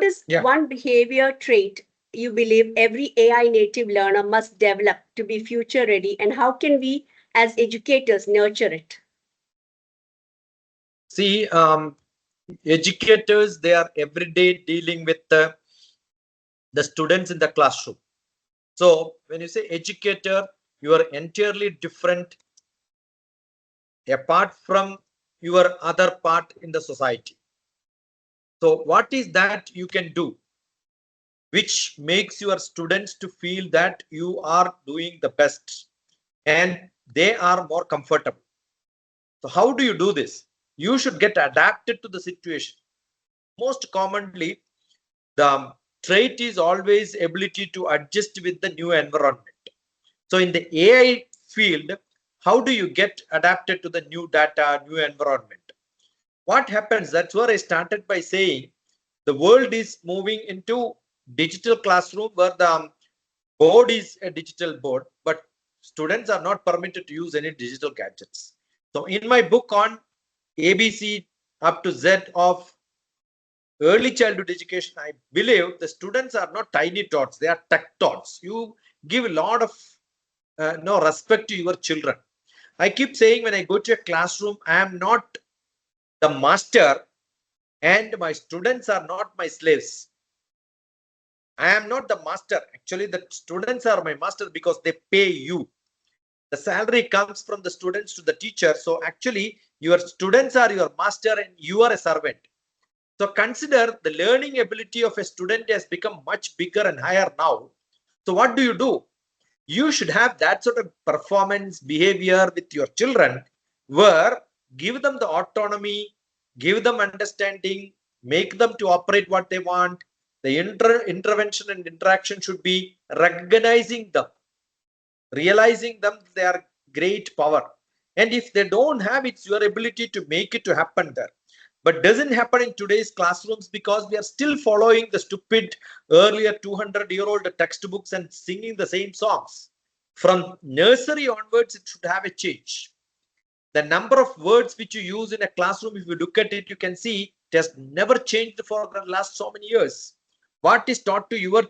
is one behavior trait you believe every AI native learner must develop to be future ready, and how can we as educators nurture it? See, educators, they are every day dealing with the students in the classroom. So when you say educator, you are entirely different apart from your other part in the society. So what is that you can do which makes your students to feel that you are doing the best and they are more comfortable? So how do you do this? You should get adapted to the situation. Most commonly, the trait is always ability to adjust with the new environment. So in the AI field, how do you get adapted to the new data, new environment? What happens? That's where I started by saying the world is moving into digital classroom where the board is a digital board, but students are not permitted to use any digital gadgets. So in my book on ABC up to Z of early childhood education, I believe the students are not tiny tots, they are tech tots. You give a lot of no respect to your children. I keep saying when I go to a classroom, I am not the master and my students are not my slaves. I am not the master. Actually, the students are my master because they pay you. The salary comes from the students to the teacher. So actually, your students are your master and you are a servant. So consider the learning ability of a student has become much bigger and higher now. So what do? You should have that sort of performance behavior with your children where give them the autonomy, give them understanding, make them to operate what they want. The intervention and interaction should be recognizing them, realizing them they are great power. And if they don't have, it's your ability to make it to happen there. But doesn't happen in today's classrooms because we are still following the stupid earlier 200-year-old textbooks and singing the same songs. From nursery onwards, it should have a change. The number of words which you use in a classroom, if you look at it, you can see it has never changed for the last so many years. What is taught to your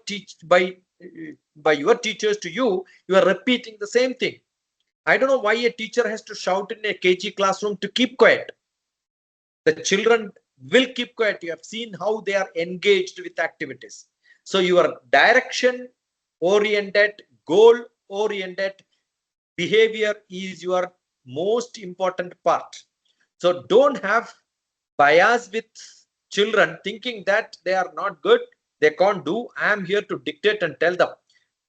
by your teachers to you are repeating the same thing. I don't know why a teacher has to shout in a KG classroom to keep quiet. The children will keep quiet. You have seen how they are engaged with activities. So your direction oriented, goal oriented behavior is your most important part. So don't have bias with children thinking that they are not good, they can't do. I am here to dictate and tell them.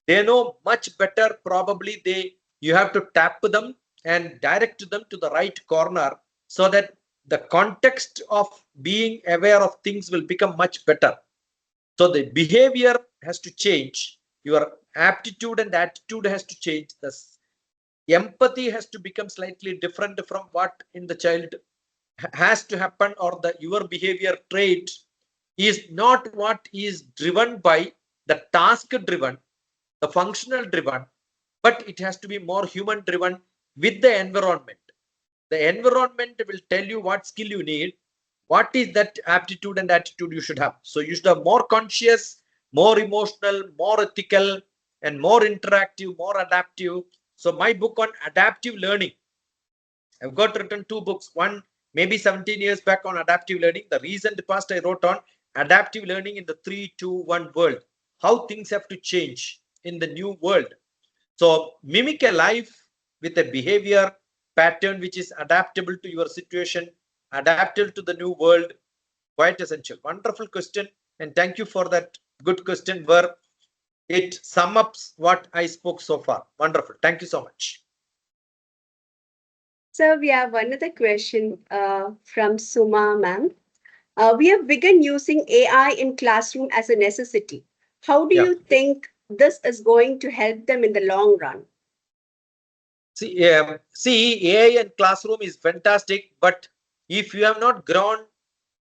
They know much better. Probably you have to tap them and direct them to the right corner so that the context of being aware of things will become much better. So the behavior has to change. Your aptitude and attitude has to change. The empathy has to become slightly different from what in the child has to happen, or the your behavior trait is not what is driven by the task driven, the functional driven, but it has to be more human driven with the environment. The environment will tell you what skill you need, what is that aptitude and attitude you should have. So you should have more conscious, more emotional, more ethical, and more interactive, more adaptive. So my book on adaptive learning, I've got written two books. One maybe 17 years back on adaptive learning. The recent past I wrote on adaptive learning in the 3-2-1 world. How things have to change in the new world. So mimic a life with a behavior pattern which is adaptable to your situation, adaptable to the new world. Quite essential. Wonderful question. And thank you for that good question where it sums up what I spoke so far. Wonderful. Thank you so much. So we have another question from Suma ma'am. We have begun using AI in classroom as a necessity. How do you think this is going to help them in the long run? See, AI and classroom is fantastic, but if you have not grown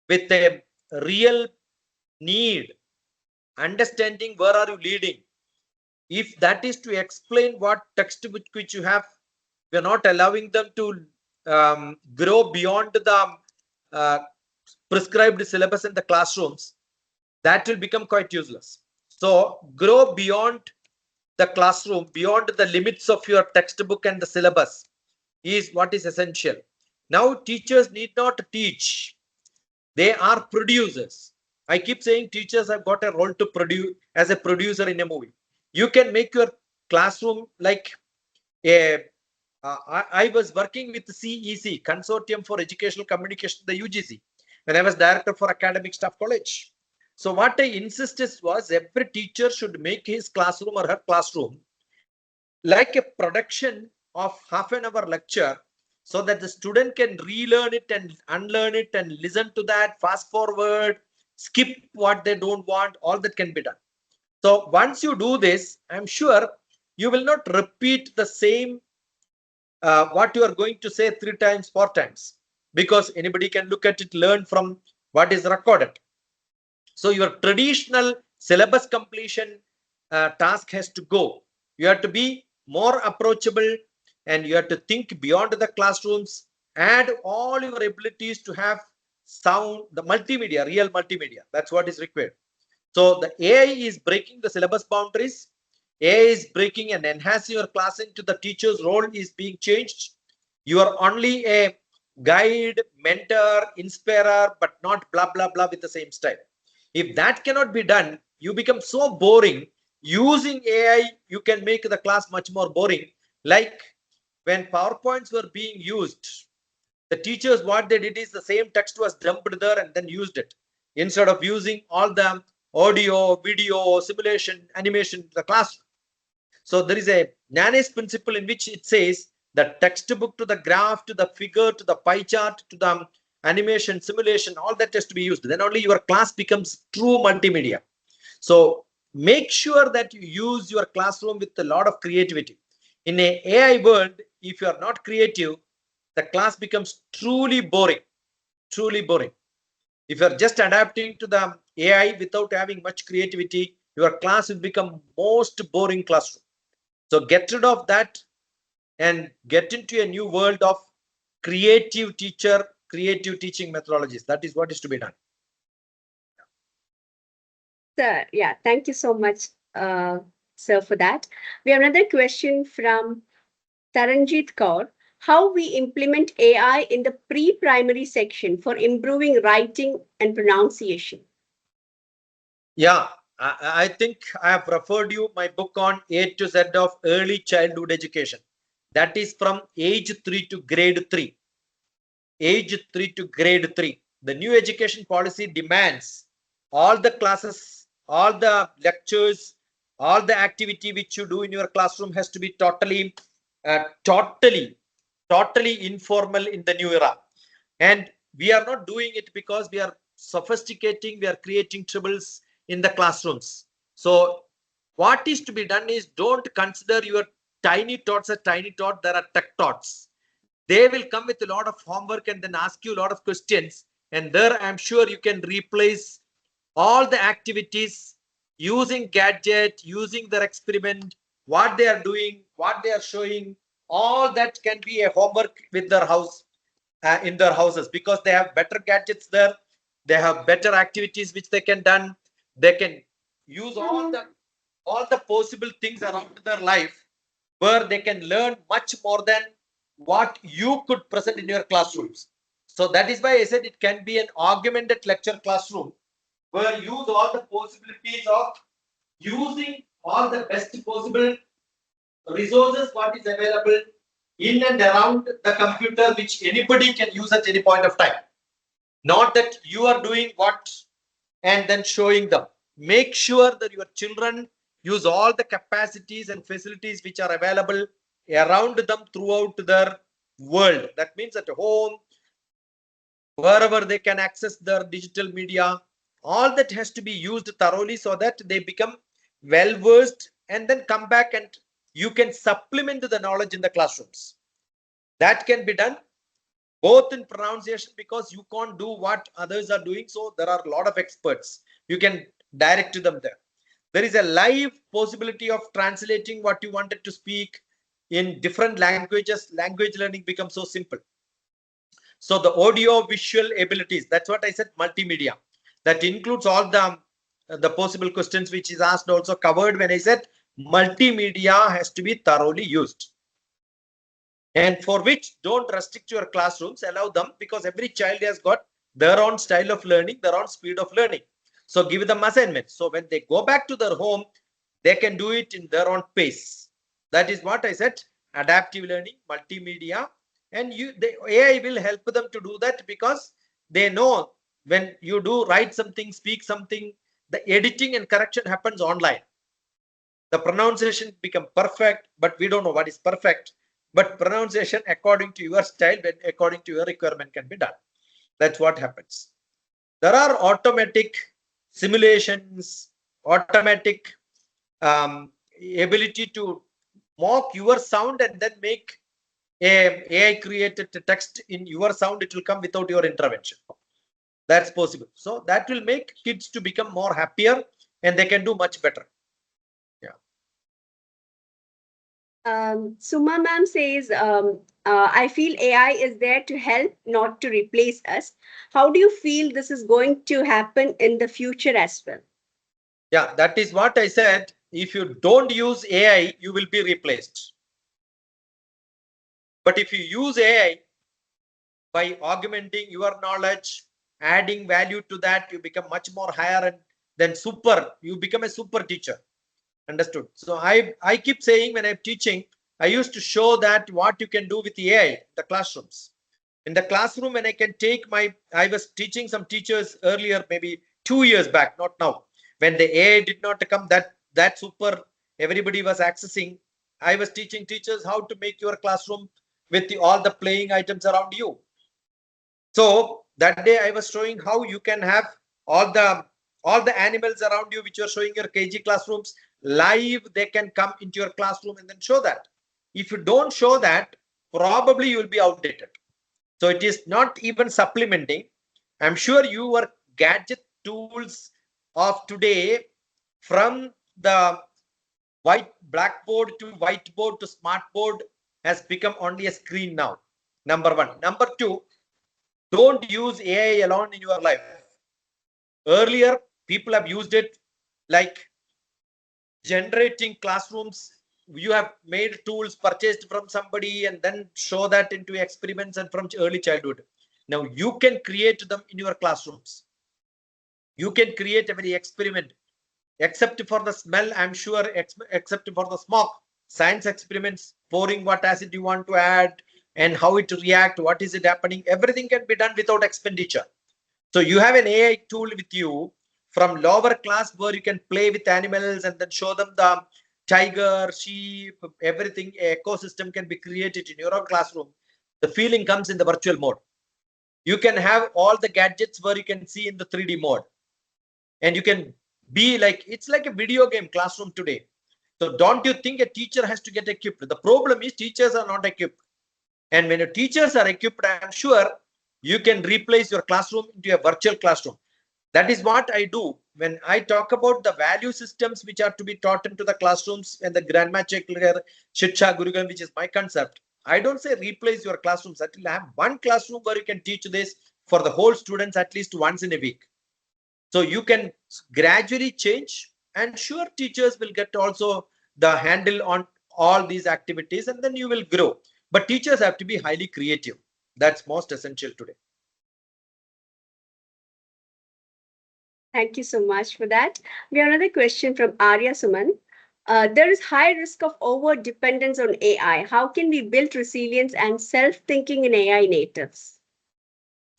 with a real need, understanding where are you leading, if that is to explain what textbook which you have, we are not allowing them to grow beyond the uh, prescribed syllabus in the classrooms. that will become quite useless. So grow beyond the classroom, beyond the limits of your textbook and the syllabus is what is essential. Now teachers need not teach, they are producers. I keep saying teachers have got a role to produce as a producer in a movie. You can make your classroom like a I was working with CEC, Consortium for Educational Communication, the UGC, when I was director for Academic Staff College. So what I insisted was every teacher should make his classroom or her classroom like a production of half an hour lecture, so that the student can relearn it and unlearn it and listen to that, fast forward, skip what they don't want, all that can be done. So once you do this, I'm sure you will not repeat the same what you are going to say 3 times, 4 times, because anybody can look at it, learn from what is recorded. So your traditional syllabus completion task has to go. You have to be more approachable, and you have to think beyond the classrooms, add all your abilities to have sound, the multimedia, real multimedia. That's what is required. So the AI is breaking the syllabus boundaries. AI is breaking and enhancing your class into the teacher's role is being changed. You are only a guide, mentor, inspirer, but not blah, blah, blah with the same style. If that cannot be done, you become so boring. Using AI, you can make the class much more boring. Like when PowerPoints were being used, the teachers, what they did is the same text was dumped there and then used it. Instead of using all the audio, video, simulation, animation in the class. So there is a Nanny's principle in which it says the textbook to the graph, to the figure, to the pie chart, to the animation, simulation, all that has to be used. Then only your class becomes true multimedia. So make sure that you use your classroom with a lot of creativity. In an AI world, if you are not creative, the class becomes truly boring. Truly boring. If you are just adapting to the AI without having much creativity, your class will become most boring classroom. So get rid of that and get into a new world of creative teacher, creative teaching methodologies. That is what is to be done. Sir, yeah, thank you so much, sir, for that. We have another question from Taranjit Kaur. How we implement AI in the pre-primary section for improving writing and pronunciation? Yeah, I think I have referred you my book on A to Z of early childhood education. That is from age 3 to grade 3. Age 3 to grade 3. The new education policy demands all the classes, all the lectures, all the activity which you do in your classroom has to be totally informal in the new era. And we are not doing it because we are sophisticating, we are creating troubles in the classrooms. So what is to be done is, don't consider your tiny tots as tiny tot. There are tech tots. They will come with a lot of homework and then ask you a lot of questions, and there I'm sure you can replace all the activities using gadget, using their experiment, what they are doing, what they are showing. All that can be a homework with their house, in their houses, because they have better gadgets there. They have better activities which they can done. They can use all the possible things around their life, where they can learn much more than what you could present in your classrooms. So that is why I said it can be an augmented lecture classroom, where you use all the possibilities of using all the best possible resources what is available in and around the computer, which anybody can use at any point of time. Not that you are doing what and then showing them. Make sure that your children use all the capacities and facilities which are available around them throughout their world. That means at home, wherever they can access their digital media, all that has to be used thoroughly, so that they become well versed and then come back and you can supplement the knowledge in the classrooms. That can be done both in pronunciation, because you can't do what others are doing, so there are a lot of experts, you can direct to them there. There is a live possibility of translating what you wanted to speak in different languages. Language learning becomes so simple. So the audio visual abilities, that's what I said, multimedia, that includes all the the possible questions which is asked also covered when I said multimedia has to be thoroughly used. And for which don't restrict your classrooms, allow them, because every child has got their own style of learning, their own speed of learning. So give them assignments. So when they go back to their home, they can do it in their own pace. That is what I said, adaptive learning, multimedia, and the AI will help them to do that, because they know when you do write something, speak something, the editing and correction happens online. The pronunciation become perfect, but we don't know what is perfect. But pronunciation according to your style, according to your requirement, can be done. That's what happens. There are automatic simulations, automatic ability to mock your sound and then make a AI created text in your sound. It will come without your intervention. That's possible. So that will make kids to become more happier, and they can do much better. Suma ma'am says, I feel AI is there to help, not to replace us. How do you feel this is going to happen in the future as well? Yeah, that is what I said. If you don't use AI, you will be replaced. But if you use AI by augmenting your knowledge, adding value to that, you become much more higher, and then you become a super teacher. Understood? So I keep saying when I'm teaching, I used to show that what you can do with the AI, the classrooms. In the classroom, when I was teaching some teachers earlier, maybe 2 years back, not now, when the AI did not come that super, everybody was accessing. I was teaching teachers how to make your classroom with all the playing items around you. So that day I was showing how you can have all the animals around you, which you're showing your KG classrooms live. They can come into your classroom and then show that. If you don't show that, probably you will be outdated. So it is not even supplementing. I'm sure your gadget tools of today, from the blackboard to whiteboard to smartboard, has become only a screen now. Number one. Number two, don't use AI alone in your life. Earlier, people have used it like generating classrooms. You have made tools purchased from somebody and then show that into experiments and from early childhood. Now you can create them in your classrooms. You can create every experiment, except for the smell, I'm sure, except for the smoke. Science experiments, pouring what acid you want to add and how it react, what is it happening, everything can be done without expenditure. So you have an AI tool with you from lower class, where you can play with animals and then show them the tiger, sheep, everything. Ecosystem can be created in your own classroom. The feeling comes in the virtual mode. You can have all the gadgets where you can see in the 3D mode, and you can be like, it's like a video game classroom today. So don't you think a teacher has to get equipped? The problem is teachers are not equipped. And when your teachers are equipped, I'm sure you can replace your classroom into a virtual classroom. That is what I do when I talk about the value systems which are to be taught into the classrooms, and the Grandma Checkler, Shiksha Gurugram, which is my concept. I don't say replace your classrooms. At least have one classroom where you can teach this for the whole students at least once in a week. So you can gradually change, and sure, teachers will get also the handle on all these activities, and then you will grow. But teachers have to be highly creative. That's most essential today. Thank you so much for that. We have another question from Arya Suman. There is high risk of over dependence on AI. How can we build resilience and self-thinking in AI natives?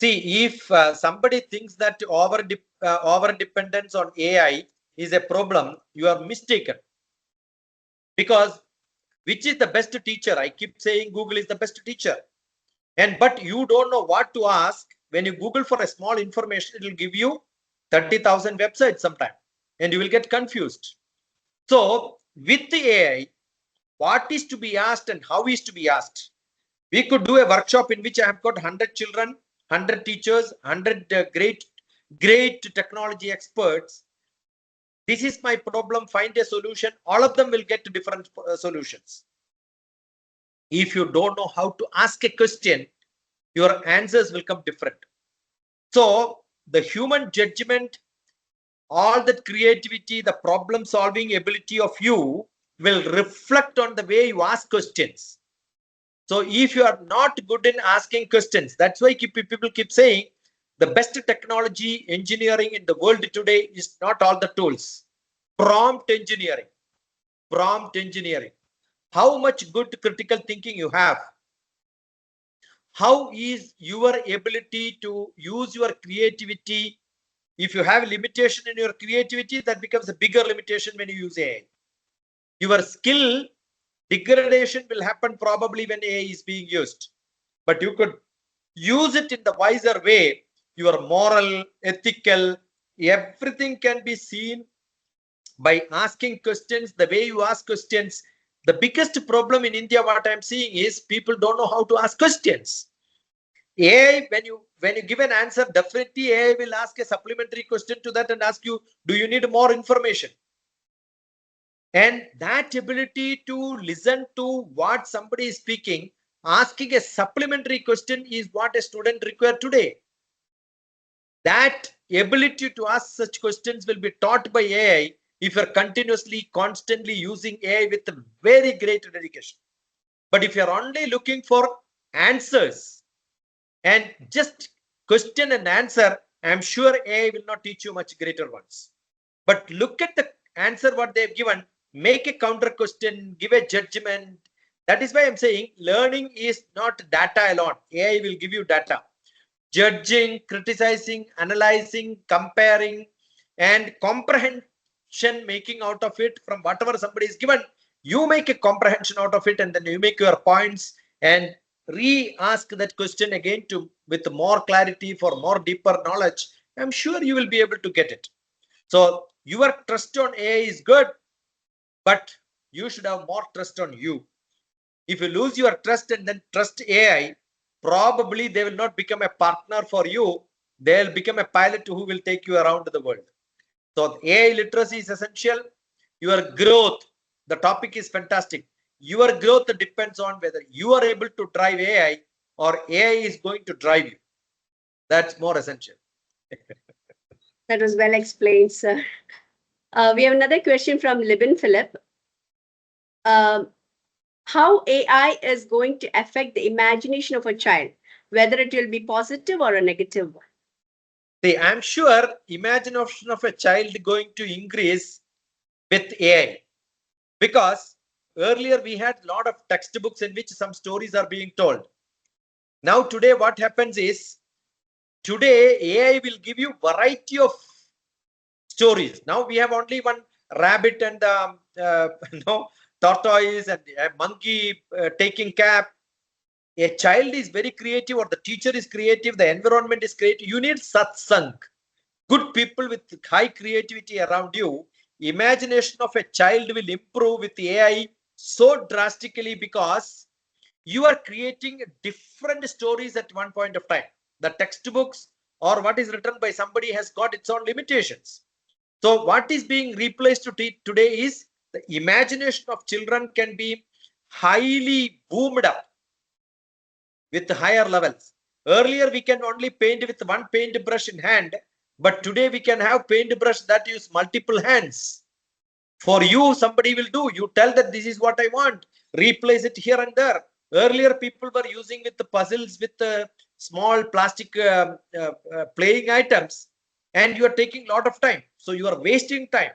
See, if somebody thinks that over dependence on AI is a problem, you are mistaken. Because which is the best teacher? I keep saying Google is the best teacher. But you don't know what to ask. When you Google for a small information, it will give you 30,000 websites sometime, and you will get confused. So with the AI, what is to be asked and how is to be asked? We could do a workshop in which I have got 100 children, 100 teachers, 100 great technology experts. This is my problem, find a solution. All of them will get different solutions. If you don't know how to ask a question, your answers will come different. So the human judgment all that creativity, the problem solving ability of you will reflect on the way you ask questions. So if you are not good in asking questions, that's why people keep saying the best technology engineering in the world today is not all the tools. Prompt engineering. Prompt engineering. How much good critical thinking you have? How is your ability to use your creativity? If you have limitation in your creativity, that becomes a bigger limitation when you use AI. Your skill degradation will happen probably when AI is being used. But you could use it in the wiser way. Your moral, ethical, everything can be seen by asking questions. The way you ask questions, the biggest problem in India, what I'm seeing is people don't know how to ask questions. AI, when you give an answer, definitely AI will ask a supplementary question to that and ask you, do you need more information? And that ability to listen to what somebody is speaking, asking a supplementary question is what a student requires today. That ability to ask such questions will be taught by AI if you're continuously, constantly using AI with a very great dedication. But if you're only looking for answers and just question and answer, I'm sure AI will not teach you much greater ones. But look at the answer what they've given, make a counter question, give a judgment. That is why I'm saying learning is not data alone. AI will give you data. Judging, criticizing, analyzing, comparing, and comprehension making out of it from whatever somebody is given. You make a comprehension out of it, and then you make your points and re-ask that question again to with more clarity for more deeper knowledge. I'm sure you will be able to get it. So your trust on AI is good, but you should have more trust on you. If you lose your trust and then trust AI, probably they will not become a partner for you. They'll become a pilot who will take you around the world. So AI literacy is essential. Your growth, the topic is fantastic. Your growth depends on whether you are able to drive AI or AI is going to drive you. That's more essential. That was well explained, sir. We have another question from Libin Philip. Um, how AI is going to affect the imagination of a child, whether it will be positive or a negative one? See, I'm sure imagination of a child going to increase with AI, because earlier we had a lot of textbooks in which some stories are being told. Now today what happens is, today AI will give you variety of stories. Now we have only one rabbit and tortoise and a monkey taking cap. A child is very creative, or the teacher is creative, the environment is creative. You need satsang, good people with high creativity around you. Imagination of a child will improve with AI so drastically, because you are creating different stories at one point of time. The textbooks or what is written by somebody has got its own limitations. So what is being replaced today is the imagination of children can be highly boomed up with higher levels. Earlier, we can only paint with one paint brush in hand, but today we can have paint brush that use multiple hands. For you, somebody will do. You tell that this is what I want. Replace it here and there. Earlier, people were using with the puzzles with small plastic playing items, and you are taking a lot of time. So you are wasting time.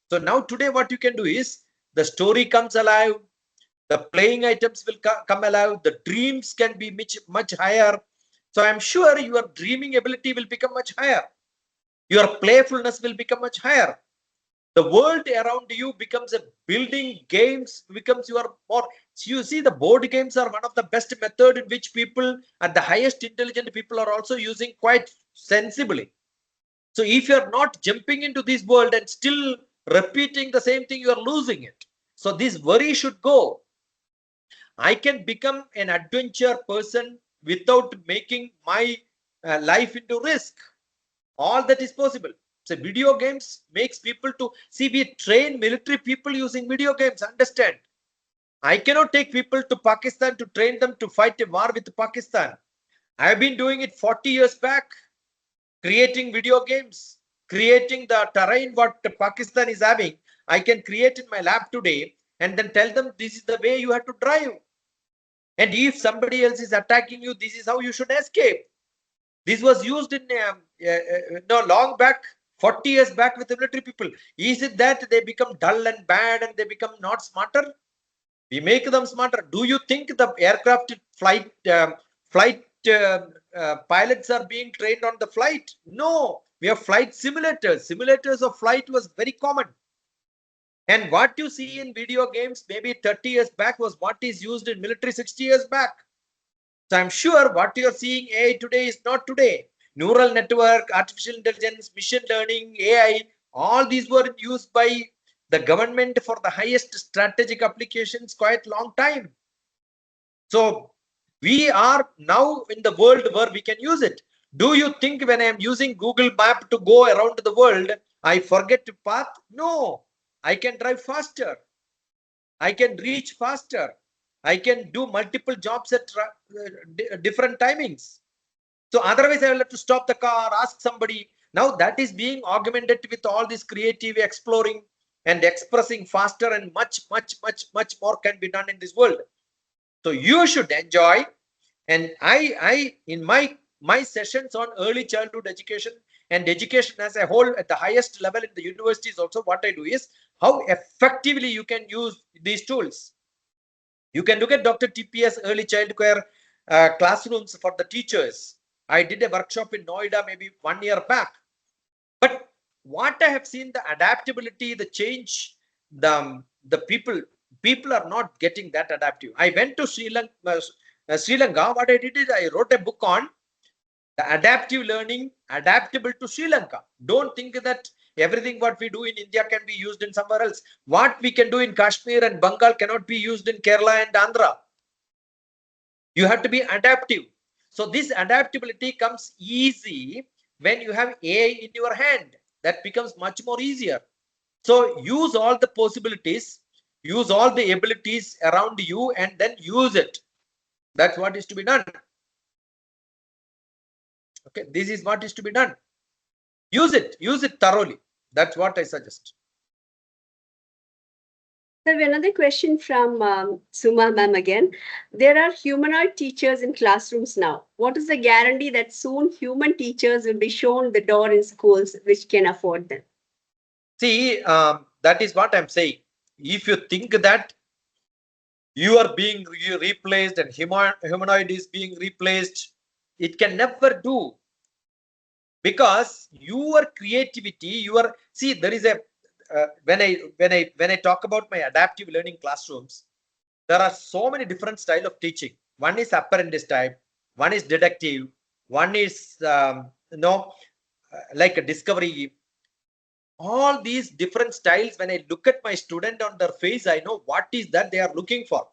So now today, what you can do is the story comes alive, the playing items will come alive, the dreams can be much higher. So I'm sure your dreaming ability will become much higher, your playfulness will become much higher. The world around you becomes a building, games becomes your more. So you see, the board games are one of the best method in which people at the highest intelligent people are also using quite sensibly. So if you're not jumping into this world and still repeating the same thing, you are losing it. So this worry should go. I can become an adventure person without making my life into risk. All that is possible. So video games makes people to see. We train military people using video games. Understand? I cannot take people to Pakistan to train them to fight a war with Pakistan. I have been doing it 40 years back, creating video games, creating the terrain what Pakistan is having, I can create in my lab today and then tell them this is the way you have to drive. And if somebody else is attacking you, this is how you should escape. This was used in no long back, 40 years back with the military people. Is it that they become dull and bad and they become not smarter? We make them smarter. Do you think the aircraft flight pilots are being trained on the flight? No, we have flight simulators. Simulators of flight was very common. And what you see in video games maybe 30 years back was what is used in military 60 years back. So I'm sure what you're seeing AI today is not today. Neural network, artificial intelligence, machine learning, AI, all these were used by the government for the highest strategic applications quite long time. So we are now in the world where we can use it. Do you think when I am using Google Map to go around the world, I forget to path? No, I can drive faster. I can reach faster. I can do multiple jobs at different timings. So otherwise I will have to stop the car, ask somebody. Now that is being augmented with all this creative exploring and expressing faster, and much more can be done in this world. So you should enjoy. And I in my sessions on early childhood education and education as a whole at the highest level in the universities also, what I do is how effectively you can use these tools. You can look at Dr. TPS early child care classrooms for the teachers. I did a workshop in Noida maybe 1 year back. But what I have seen, the adaptability, the change, the people are not getting that adaptive. I went to Sri Lanka. What I did is I wrote a book on the adaptive learning, adaptable to Sri Lanka. Don't think that everything what we do in India can be used in somewhere else. What we can do in Kashmir and Bengal cannot be used in Kerala and Andhra. You have to be adaptive. So this adaptability comes easy when you have AI in your hand. That becomes much more easier. So use all the possibilities, use all the abilities around you, and then use it. That's what is to be done. Okay, this is what is to be done. Use it thoroughly. That's what I suggest. So another question from Suma ma'am again. There are humanoid teachers in classrooms now. What is the guarantee that soon human teachers will be shown the door in schools which can afford them? See, that is what I'm saying. If you think that you are being replaced and humanoid is being replaced, it can never do. Because your creativity, see, there is a when I talk about my adaptive learning classrooms, there are so many different style of teaching. One is apprentice type, one is deductive, one is like a discovery. All these different styles, when I look at my student on their face, I know what is that they are looking for.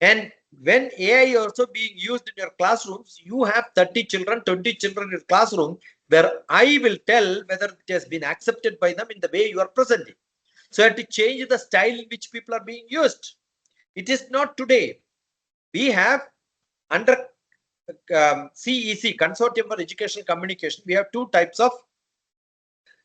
And when AI also being used in your classrooms, you have 30 children, 20 children in your classroom, where I will tell whether it has been accepted by them in the way you are presenting. So you have to change the style in which people are being used. It is not today. We have under CEC, Consortium for Educational Communication, we have two types of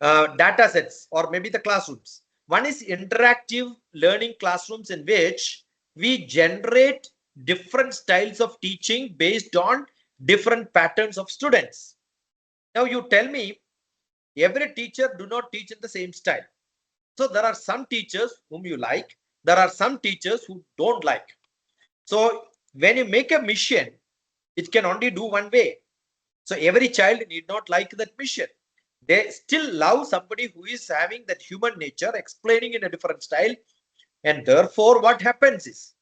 data sets, or maybe the classrooms. One is interactive learning classrooms, in which we generate different styles of teaching based on different patterns of students. Now you tell me, every teacher do not teach in the same style. So there are some teachers whom you like, there are some teachers who don't like. So when you make a mission, it can only do one way. So every child need not like that mission. They still love somebody who is having that human nature, explaining in a different style. And therefore what happens is,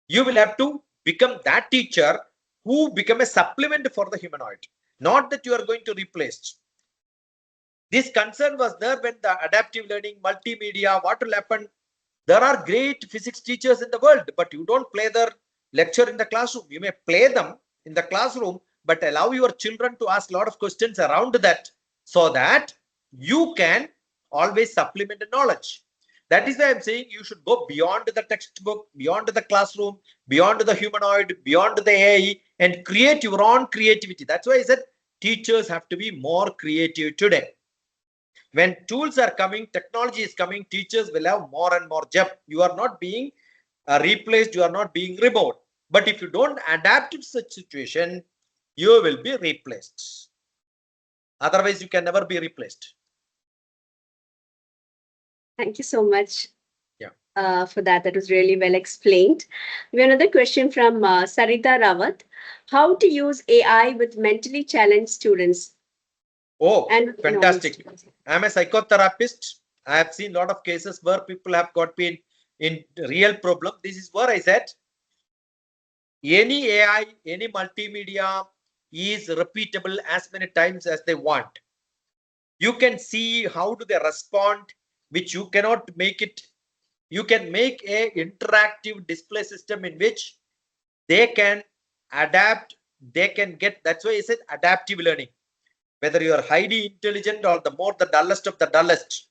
you will have to become that teacher who become a supplement for the humanoid, not that you are going to replace. This concern was there when the adaptive learning, multimedia, what will happen? There are great physics teachers in the world, but you don't play their lecture in the classroom. You may play them in the classroom, but allow your children to ask a lot of questions around that, so that you can always supplement the knowledge. That is why I'm saying you should go beyond the textbook, beyond the classroom, beyond the humanoid, beyond the AI, and create your own creativity. That's why I said teachers have to be more creative today. When tools are coming, technology is coming, teachers will have more and more job. You are not being replaced, you are not being removed. But if you don't adapt to such situation, you will be replaced. Otherwise, you can never be replaced. Thank you so much Yeah. for that. That was really well explained. We have another question from Sarita Rawat. How to use AI with mentally challenged students Oh, and with normal fantastic. students? I'm a psychotherapist. I have seen a lot of cases where people have got been in real problem. This is where I said any AI, any multimedia is repeatable as many times as they want. You can see how do they respond, which you cannot make it. You can make a interactive display system in which they can adapt, they can get. That's why I said adaptive learning. Whether you are highly intelligent or the dullest of the dullest,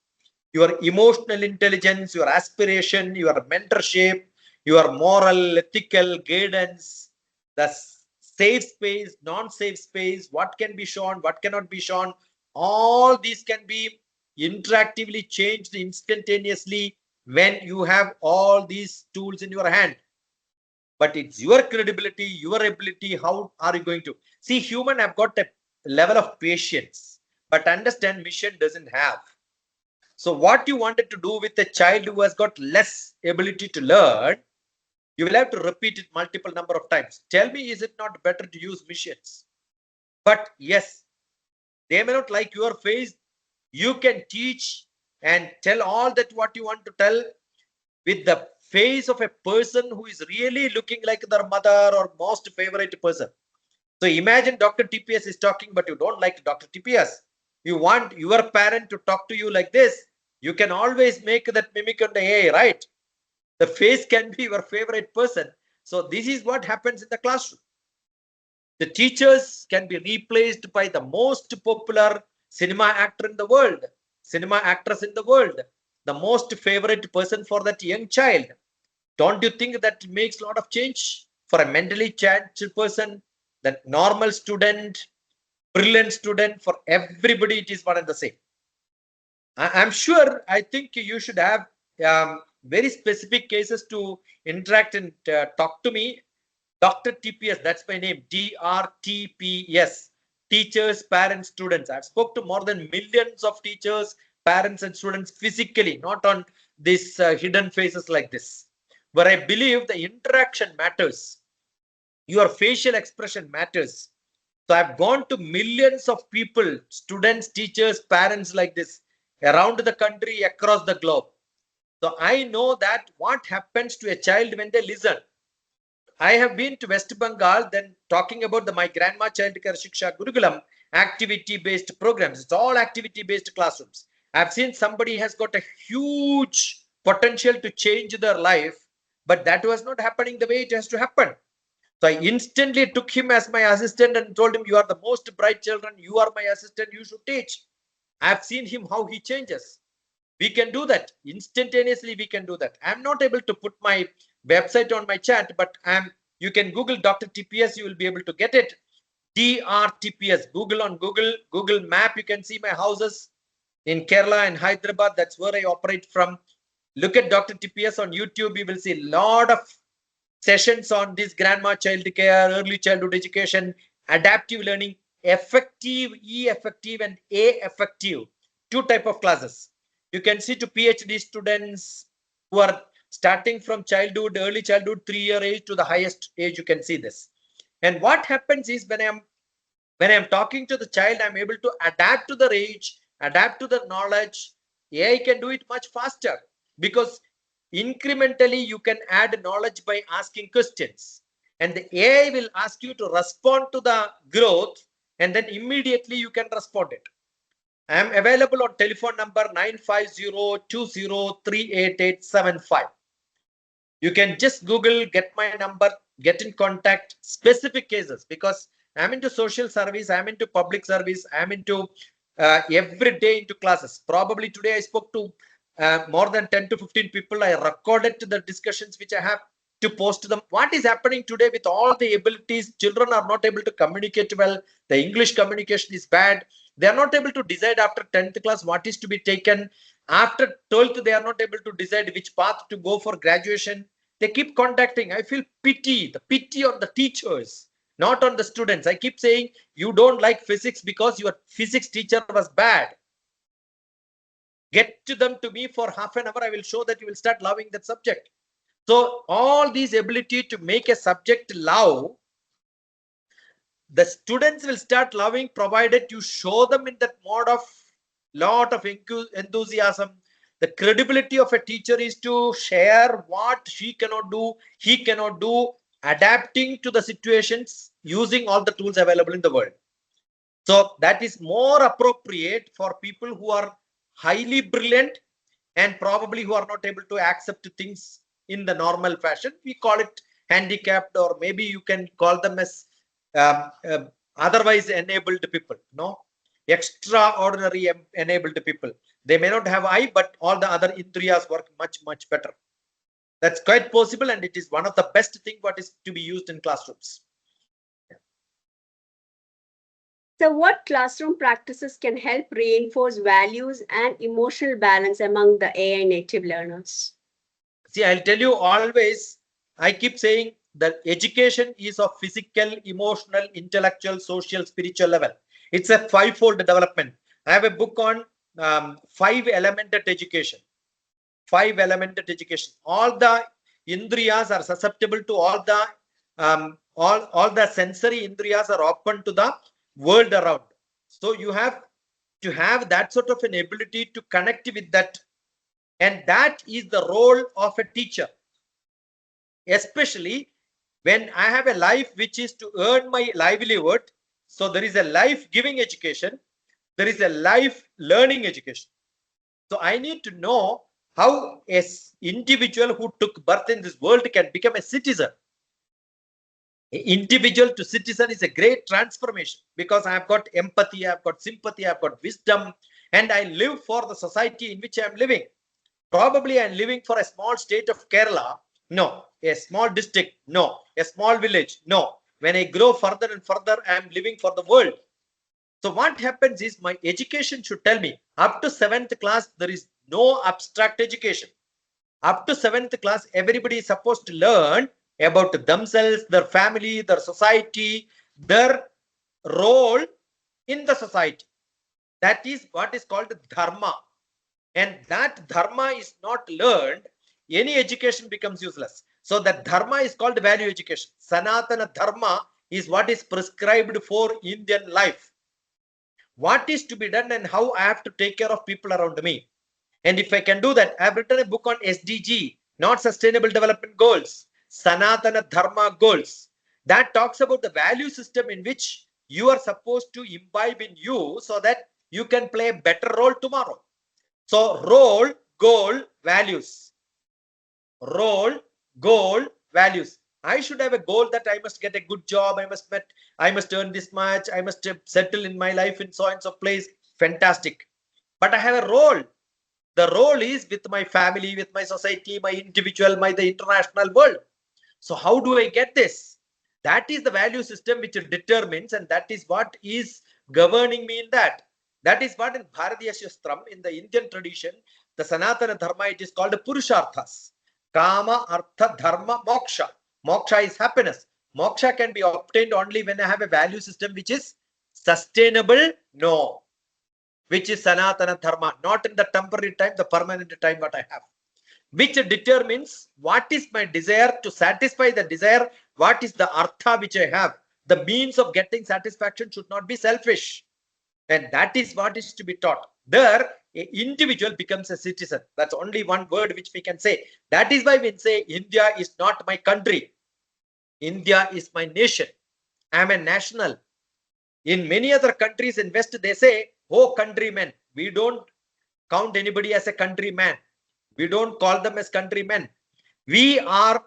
your emotional intelligence, your aspiration, your mentorship, your moral, ethical guidance, the safe space, non-safe space, what can be shown, what cannot be shown, all these can be interactively changed instantaneously when you have all these tools in your hand. But it's your credibility, your ability. How are you going to see? Human have got a level of patience, but understand mission doesn't have. So what you wanted to do with a child who has got less ability to learn, you will have to repeat it multiple number of times. Tell me, is it not better to use missions? But yes, they may not like your face. You can teach and tell all that what you want to tell with the face of a person who is really looking like their mother or most favorite person. So imagine Dr. TPS is talking, but you don't like Dr. TPS. You want your parent to talk to you like this. You can always make that mimic on the AI, right? The face can be your favorite person. So this is what happens in the classroom. The teachers can be replaced by the most popular cinema actor in the world, cinema actress in the world, the most favorite person for that young child. Don't you think that makes a lot of change for a mentally challenged person, that normal student, brilliant student? For everybody it is one and the same. I'm sure, I think you should have very specific cases to interact and talk to me. Dr. TPS, that's my name, DRTPS, teachers, parents, students. I've spoke to more than millions of teachers, parents and students physically, not on these hidden faces like this, where I believe the interaction matters. Your facial expression matters. So I've gone to millions of people, students, teachers, parents like this, around the country, across the globe. So I know that what happens to a child when they listen. I have been to West Bengal, then talking about my grandma child care Shiksha Gurukulam activity-based programs. It's all activity-based classrooms. I've seen somebody has got a huge potential to change their life, but that was not happening the way it has to happen. So I instantly took him as my assistant and told him, you are the most bright children. You are my assistant. You should teach. I've seen him how he changes. We can do that instantaneously. We can do that. I'm not able to put my website on my chat, but you can Google Dr. TPS. You will be able to get it. DRTPS. Google on Google Map. You can see my houses in Kerala and Hyderabad. That's where I operate from. Look at Dr. TPS on YouTube. You will see a lot of sessions on this grandma child care, early childhood education, adaptive learning, effective, E-effective and A-effective. Two type of classes. You can see to PhD students who are starting from childhood, early childhood, 3-year age to the highest age. You can see this. And what happens is when I'm talking to the child, I'm able to adapt to their age, adapt to their knowledge. AI can do it much faster because incrementally you can add knowledge by asking questions. And the AI will ask you to respond to the growth, and then immediately you can respond it. I am available on telephone number 95020388875. You can just Google, get my number, get in contact. Specific cases, because I'm into social service, I'm into public service, I'm into every day into classes. Probably today I spoke to more than 10 to 15 people. I recorded the discussions which I have to post them. What is happening today with all the abilities? Children are not able to communicate well. The English communication is bad. They are not able to decide after 10th class what is to be taken. After 12th, they are not able to decide which path to go for graduation. They keep contacting. I feel pity, the pity on the teachers, not on the students. I keep saying, you don't like physics because your physics teacher was bad. Get to them to me for half an hour. I will show that you will start loving that subject. So all these ability to make a subject love, the students will start loving, provided you show them in that mode of lot of enthusiasm. The credibility of a teacher is to share what she cannot do, he cannot do, adapting to the situations using all the tools available in the world. So that is more appropriate for people who are highly brilliant and probably who are not able to accept things in the normal fashion. We call it handicapped, or maybe you can call them as otherwise enabled people, no, extraordinary enabled people. They may not have eye, but all the other indriyas work much better. That's quite possible, and it is one of the best thing what is to be used in classrooms. So what classroom practices can help reinforce values and emotional balance among the AI native learners? See, I'll tell you always, I keep saying that education is of physical, emotional, intellectual, social, spiritual level. It's a five-fold development. I have a book on 5-elemented education. 5-elemented education. All the indriyas are susceptible to all the sensory indriyas are open to the world around. So you have to have that sort of an ability to connect with that, and that is the role of a teacher, especially when I have a life which is to earn my livelihood. So there is a life giving education, there is a life learning education. So I need to know how an individual who took birth in this world can become a citizen. Individual to citizen is a great transformation, because I have got empathy, I have got sympathy, I have got wisdom, and I live for the society in which I am living. Probably I'm living for a small state of Kerala. No. A small district. No. A small village. No. When I grow further and further, I'm living for the world. So what happens is, my education should tell me up to 7th class, there is no abstract education. Up to 7th class, everybody is supposed to learn about themselves, their family, their society, their role in the society. That is what is called dharma. And that dharma is not learned, any education becomes useless. So that dharma is called value education. Sanatana dharma is what is prescribed for Indian life. What is to be done and how I have to take care of people around me. And if I can do that, I've written a book on SDG, not Sustainable Development Goals, Sanatana Dharma Goals. That talks about the value system in which you are supposed to imbibe in you, so that you can play a better role tomorrow. So role, goal, values. Role, goal, values. I should have a goal that I must get a good job. I must earn this much. I must settle in my life in so and so place. Fantastic. But I have a role. The role is with my family, with my society, my individual, the international world. So how do I get this? That is the value system which determines, and that is what is governing me in that. That is what in Bharatiya Shastram, in the Indian tradition, the Sanatana Dharma, it is called Purusharthas. Kama, Artha, Dharma, Moksha. Moksha is happiness. Moksha can be obtained only when I have a value system which is sustainable. No. Which is Sanatana Dharma. Not in the temporary time, the permanent time what I have. Which determines what is my desire. To satisfy the desire, what is the artha which I have. The means of getting satisfaction should not be selfish. And that is what is to be taught. There, an individual becomes a citizen. That's only one word which we can say. That is why we say India is not my country. India is my nation. I am a national. In many other countries in West, they say, oh, countrymen. We don't count anybody as a countryman. We don't call them as countrymen. We are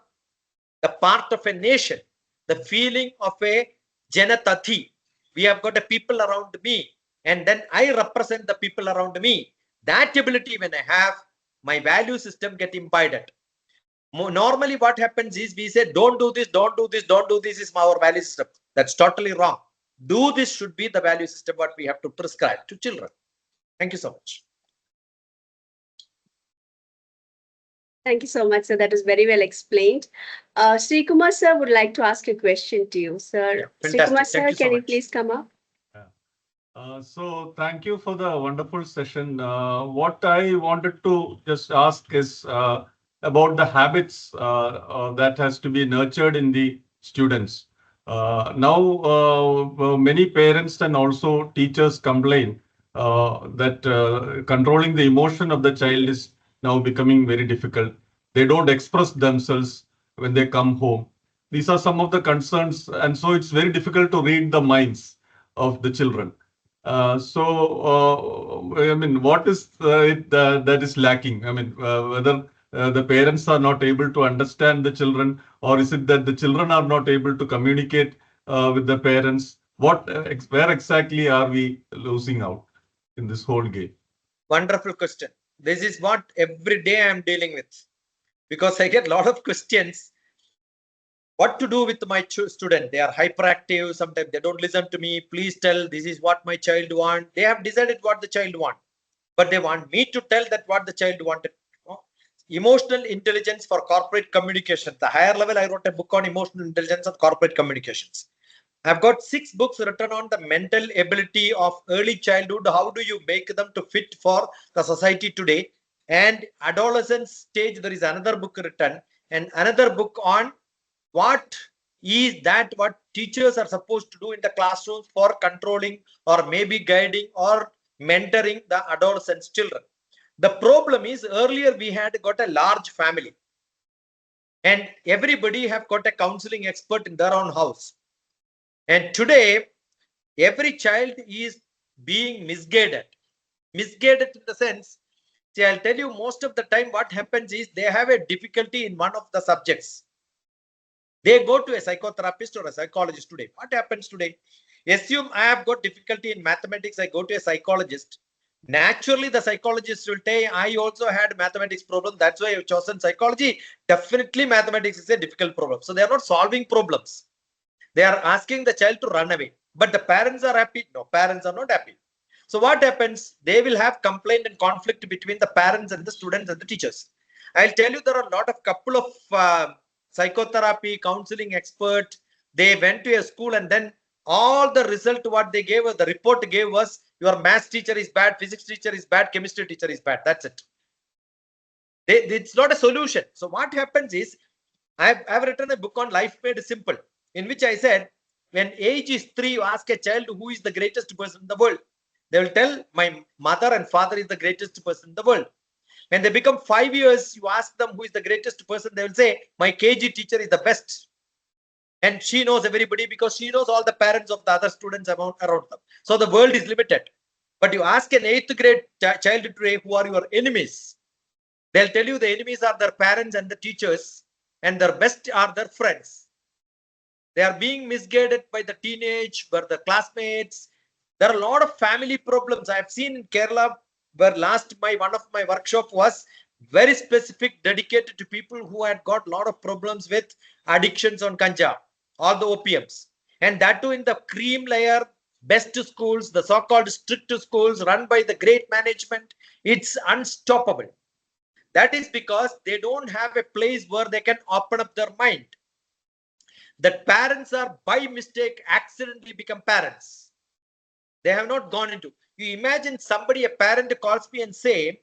the part of a nation. The feeling of a janatati. We have got a people around me, and then I represent the people around me. That ability when I have, my value system get imbibed. Normally what happens is, we say, don't do this, don't do this, don't do this is our value system. That's totally wrong. Do this should be the value system what we have to prescribe to children. Thank you so much. Thank you so much, sir. That is very well explained. Srikumar sir would like to ask a question to you, sir. Yeah, Srikumar fantastic. Thank sir, you so can you much. please come up? Yeah. So thank you for the wonderful session. What I wanted to just ask is about the habits that has to be nurtured in the students. Now, many parents and also teachers complain that controlling the emotion of the child is now becoming very difficult. They don't express themselves when they come home. These are some of the concerns, and so it's very difficult to read the minds of the children. I mean, what is that is lacking? I mean, whether the parents are not able to understand the children, or is it that the children are not able to communicate with the parents? Where exactly are we losing out in this whole game? Wonderful question. This is what every day I am dealing with, because I get a lot of questions. What to do with my student? They are hyperactive. Sometimes they don't listen to me. Please tell, this is what my child want. They have decided what the child want, but they want me to tell that what the child wanted. Emotional intelligence for corporate communication. The higher level, I wrote a book on emotional intelligence of corporate communications. I've got 6 books written on the mental ability of early childhood. How do you make them to fit for the society today? And adolescent stage, there is another book written, and another book on what is that what teachers are supposed to do in the classrooms for controlling or maybe guiding or mentoring the adolescents children. The problem is earlier we had got a large family and everybody have got a counseling expert in their own house. And today, every child is being misguided. Misguided in the sense, see, I'll tell you, most of the time what happens is they have a difficulty in one of the subjects. They go to a psychotherapist or a psychologist today. What happens today? Assume I have got difficulty in mathematics, I go to a psychologist. Naturally, the psychologist will say, I also had mathematics problem. That's why I've chosen psychology. Definitely, mathematics is a difficult problem. So they are not solving problems. They are asking the child to run away. But the parents are happy. No, parents are not happy. So what happens? They will have complaint and conflict between the parents and the students and the teachers. I'll tell you, there are a lot of couple of psychotherapy, counseling expert. They went to a school and then all the result what they gave us, the report gave us, your maths teacher is bad, physics teacher is bad, chemistry teacher is bad. That's it. It's not a solution. So what happens is, I've written a book on Life Made Simple, in which I said, when age is 3, you ask a child who is the greatest person in the world. They will tell, my mother and father is the greatest person in the world. When they become 5 years, you ask them who is the greatest person. They will say, my KG teacher is the best. And she knows everybody because she knows all the parents of the other students around them. So the world is limited. But you ask an 8th grade child today, who are your enemies? They'll tell you the enemies are their parents and the teachers, and their best are their friends. They are being misguided by the teenage, by the classmates. There are a lot of family problems. I have seen in Kerala, where one of my workshop was very specific, dedicated to people who had got a lot of problems with addictions on ganja, all the opiums. And that too in the cream layer, best schools, the so-called strict schools run by the great management. It's unstoppable. That is because they don't have a place where they can open up their mind. That parents are by mistake accidentally become parents. They have not gone into. You imagine somebody, a parent calls me and say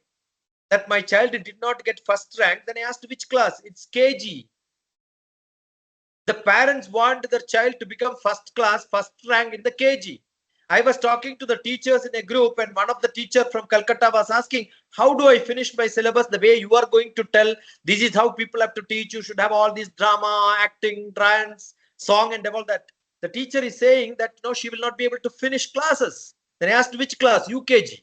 that my child did not get first rank. Then I asked which class. It's KG. The parents want their child to become first class, first rank in the KG. I was talking to the teachers in a group, and one of the teacher from Calcutta was asking, how do I finish my syllabus the way you are going to tell? This is how people have to teach. You should have all this drama, acting, dance, song, and all that. The teacher is saying that no, she will not be able to finish classes. Then I asked which class? UKG.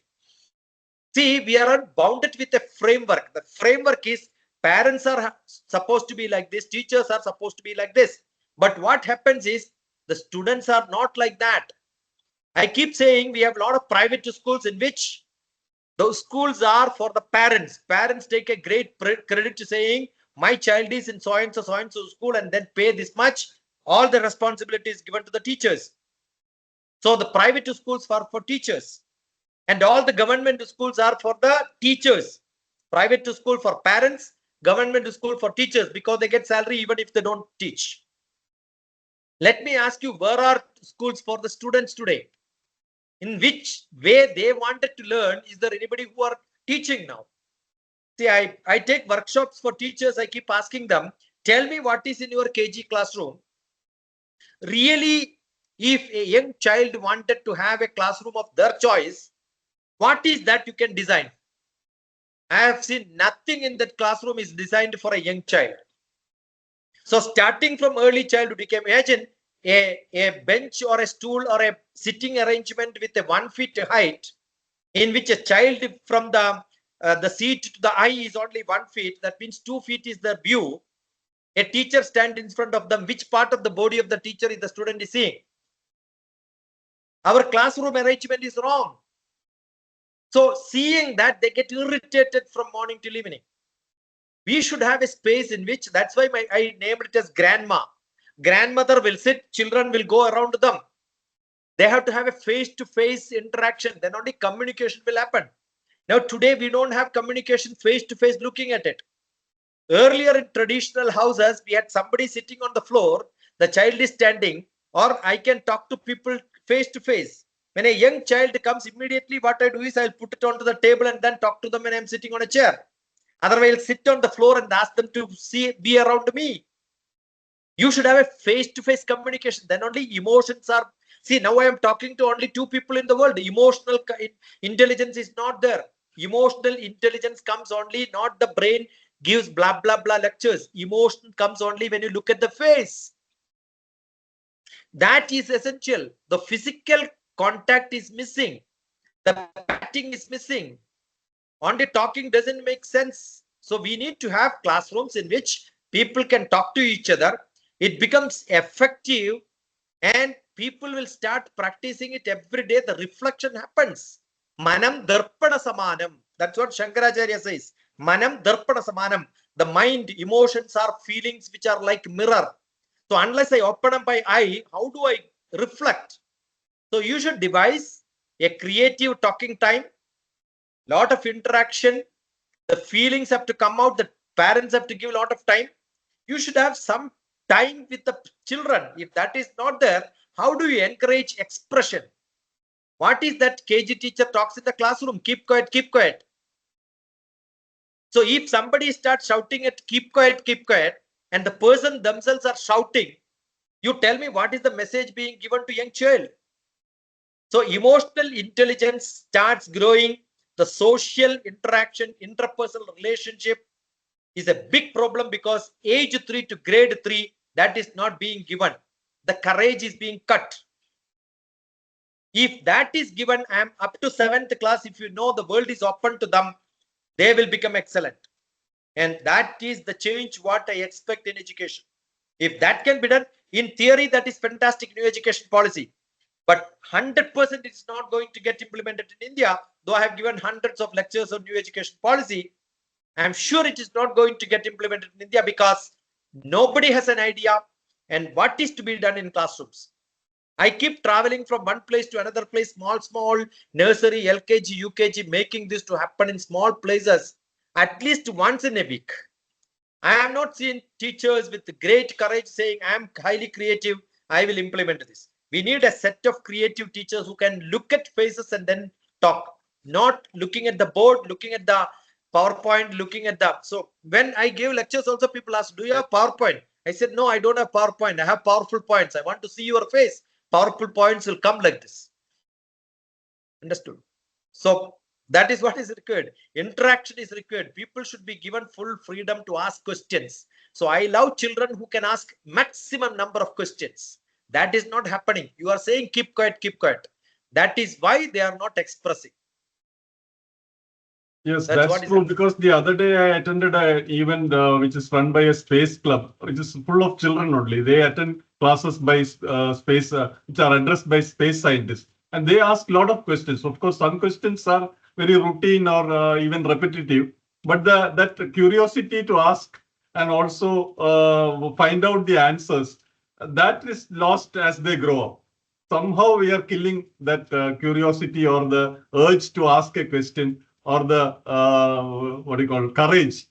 See, we are bounded with a framework. The framework is parents are supposed to be like this, teachers are supposed to be like this. But what happens is the students are not like that. I keep saying we have a lot of private schools in which those schools are for the parents. Parents take a great credit to saying my child is in so and so school and then pay this much. All the responsibility is given to the teachers. So the private schools are for teachers, and all the government schools are for the teachers. Private school for parents, government school for teachers, because they get salary even if they don't teach. Let me ask you, where are schools for the students today? In which way they wanted to learn? Is there anybody who are teaching now? See, I take workshops for teachers. I keep asking them, tell me what is in your KG classroom. Really, if a young child wanted to have a classroom of their choice, what is that you can design? I have seen nothing in that classroom is designed for a young child. So starting from early childhood, you can imagine a bench or a stool or a sitting arrangement with a 1 feet height, in which a child from the seat to the eye is only 1 feet. That means 2 feet is the view. A teacher stands in front of them. Which part of the body of the teacher is the student is seeing? Our classroom arrangement is wrong. So seeing that, they get irritated from morning till evening. We should have a space in which, that's why I named it as grandma. Grandmother will sit, children will go around them. They have to have a face-to-face interaction. Then only communication will happen. Now today we don't have communication face-to-face looking at it. Earlier in traditional houses, we had somebody sitting on the floor, the child is standing, or I can talk to people face-to-face. When a young child comes, immediately what I do is I'll put it onto the table and then talk to them when I'm sitting on a chair. Otherwise, I'll sit on the floor and ask them to be around me. You should have a face-to-face communication. Then only emotions are. See, now I am talking to only 2 people in the world. Emotional intelligence is not there. Emotional intelligence comes only, not the brain gives blah, blah, blah lectures. Emotion comes only when you look at the face. That is essential. The physical contact is missing. The patting is missing. Only talking doesn't make sense. So we need to have classrooms in which people can talk to each other. It becomes effective and people will start practicing it every day. The reflection happens. Manam darpana samanam. That's what Shankaracharya says. Manam darpana samanam. The mind, emotions are feelings which are like mirror. So unless I open up my eye, how do I reflect? So you should devise a creative talking time, lot of interaction. The feelings have to come out. The parents have to give a lot of time. You should have some time with the children. If that is not there, how do you encourage expression? What is that KG teacher talks in the classroom? Keep quiet, keep quiet. So if somebody starts shouting at keep quiet, and the person themselves are shouting, you tell me what is the message being given to young child? So emotional intelligence starts growing. The social interaction, interpersonal relationship is a big problem, because age 3 to grade 3, that is not being given. The courage is being cut. If that is given, I am up to 7th class. If you know the world is open to them, they will become excellent. And that is the change what I expect in education. If that can be done, in theory, that is fantastic new education policy. But 100% it's not going to get implemented in India. Though I have given hundreds of lectures on new education policy, I'm sure it is not going to get implemented in India, because nobody has an idea and what is to be done in classrooms. I keep traveling from one place to another place, small nursery, LKG, UKG, making this to happen in small places at least once in a week. I have not seen teachers with great courage saying, I'm highly creative, I will implement this. We need a set of creative teachers who can look at faces and then talk, not looking at the board, looking at the PowerPoint, looking at the. So when I give lectures also, people ask, do you have PowerPoint? I said, no, I don't have PowerPoint. I have powerful points. I want to see your face. Powerful points will come like this. Understood? So that is what is required. Interaction is required. People should be given full freedom to ask questions. So I love children who can ask maximum number of questions. That is not happening. You are saying keep quiet, keep quiet. That is why they are not expressing. Yes, that's true. Because the other day I attended an event which is run by a space club, which is full of children only. They attend classes by space, which are addressed by space scientists, and they ask a lot of questions. Of course, some questions are very routine or even repetitive, but that curiosity to ask and also find out the answers, that is lost as they grow up. somehow we are killing that curiosity or the urge to ask a question or the what do you call courage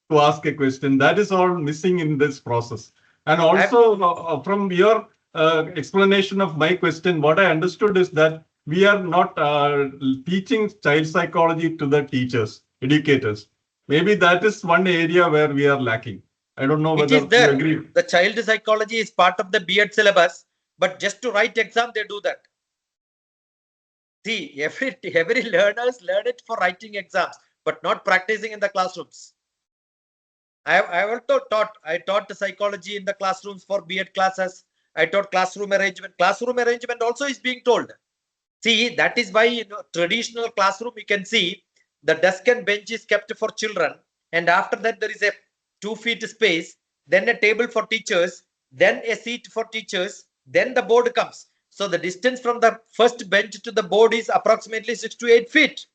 to ask a question. That is all missing in this process. And also from your explanation of my question, what I understood is that we are not teaching child psychology to the teachers, educators. Maybe that is one area where we are lacking. I don't know It whether is you there. agree. The child psychology is part of the B.Ed syllabus, but just to write exam, they do that. See, every learners learn it for writing exams, but not practicing in the classrooms. I also taught psychology in the classrooms for B.Ed classes. I taught classroom arrangement. Classroom arrangement also is being told. See, that is why traditional classroom you can see the desk and bench is kept for children, and after that there is a 2 feet space, then a table for teachers, then a seat for teachers, then the board comes. So the distance from the first bench to the board is approximately 6 to 8 feet.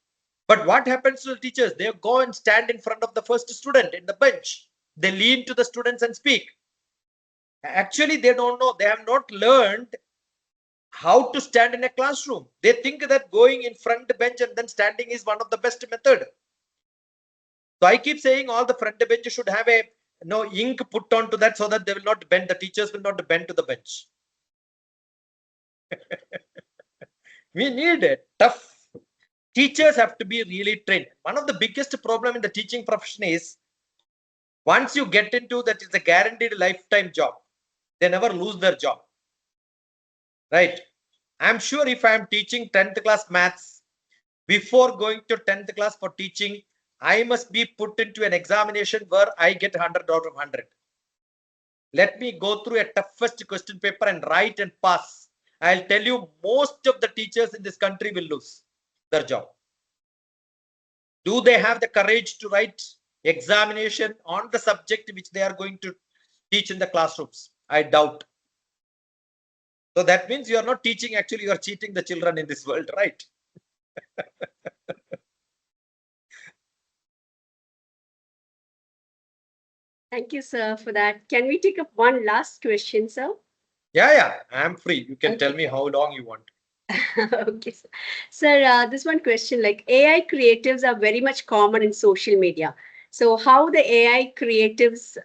But what happens to the teachers? They go and stand in front of the first student in the bench. They lean to the students and speak. Actually, they don't know. They have not learned how to stand in a classroom. They think that going in front bench and then standing is one of the best method. So I keep saying all the front bench should have a ink put onto that so that they will not bend. The teachers will not bend to the bench. We need it. Tough. Teachers have to be really trained. One of the biggest problem in the teaching profession is once you get into that, it's a guaranteed lifetime job. They never lose their job. Right? I'm sure if I'm teaching 10th class maths, before going to 10th class for teaching, I must be put into an examination where I get 100 out of 100. Let me go through a toughest question paper and write and pass. I'll tell you, most of the teachers in this country will lose their job. Do they have the courage to write examination on the subject which they are going to teach in the classrooms? I doubt. So that means you are not teaching, actually you are cheating the children in this world, right? Thank you, sir, for that. Can we take up one last question, sir? Yeah, I'm free. You can Okay. tell me how long you want. Okay, sir. Sir, this one question, like AI creatives are very much common in social media. So how the AI creatives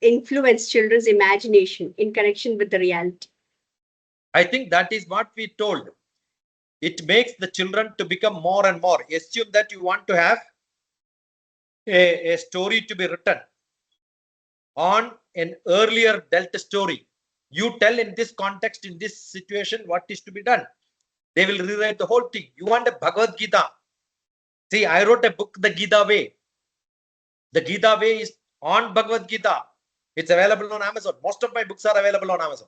influence children's imagination in connection with the reality? I think that is what we told. It makes the children to become more and more. Assume that you want to have a story to be written on an earlier dealt story. You tell in this context, in this situation, what is to be done. They will rewrite the whole thing. You want a Bhagavad Gita. See, I wrote a book, The Gita Way. The Gita Way is on Bhagavad Gita. It's available on Amazon. Most of my books are available on Amazon.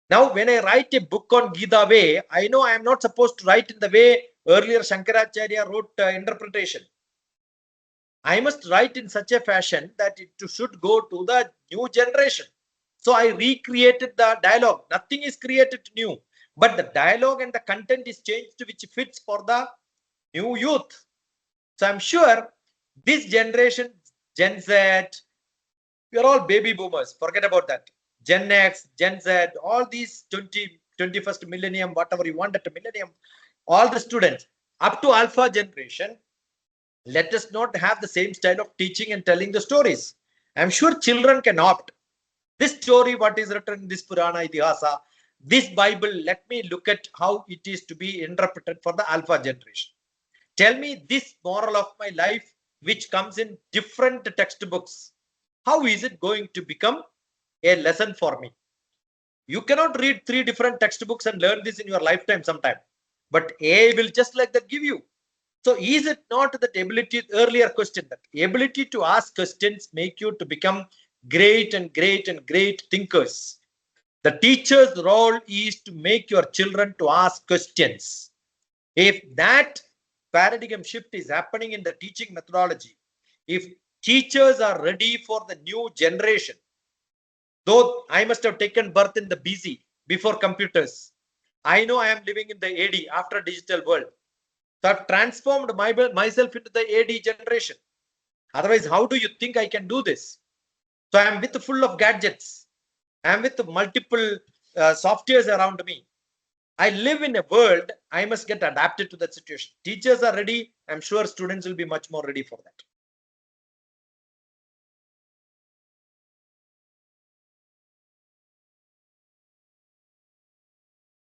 Now, when I write a book on Gita Way, I know I am not supposed to write in the way earlier Shankaracharya wrote interpretation. I must write in such a fashion that it should go to the new generation. So I recreated the dialogue. Nothing is created new, but the dialogue and the content is changed, which fits for the new youth. So I'm sure this generation, Gen Z, we are all baby boomers. Forget about that. Gen X, Gen Z, all these 21st millennium, whatever you want at a millennium, all the students up to alpha generation, let us not have the same style of teaching and telling the stories. I'm sure children can opt. This story, what is written in this Purana Itihasa, this Bible, let me look at how it is to be interpreted for the alpha generation. Tell me this moral of my life, which comes in different textbooks. How is it going to become a lesson for me? You cannot read 3 different textbooks and learn this in your lifetime sometime. But AI will just like that give you. So is it not that ability, earlier question, that ability to ask questions make you to become great and great and great thinkers? The teacher's role is to make your children to ask questions. If that paradigm shift is happening in the teaching methodology, if teachers are ready for the new generation, though I must have taken birth in the BC before computers, I know I am living in the AD after digital world. So I've transformed myself into the AD generation. Otherwise, how do you think I can do this? So I am with full of gadgets. I am with multiple softwares around me. I live in a world, I must get adapted to that situation. Teachers are ready. I'm sure students will be much more ready for that.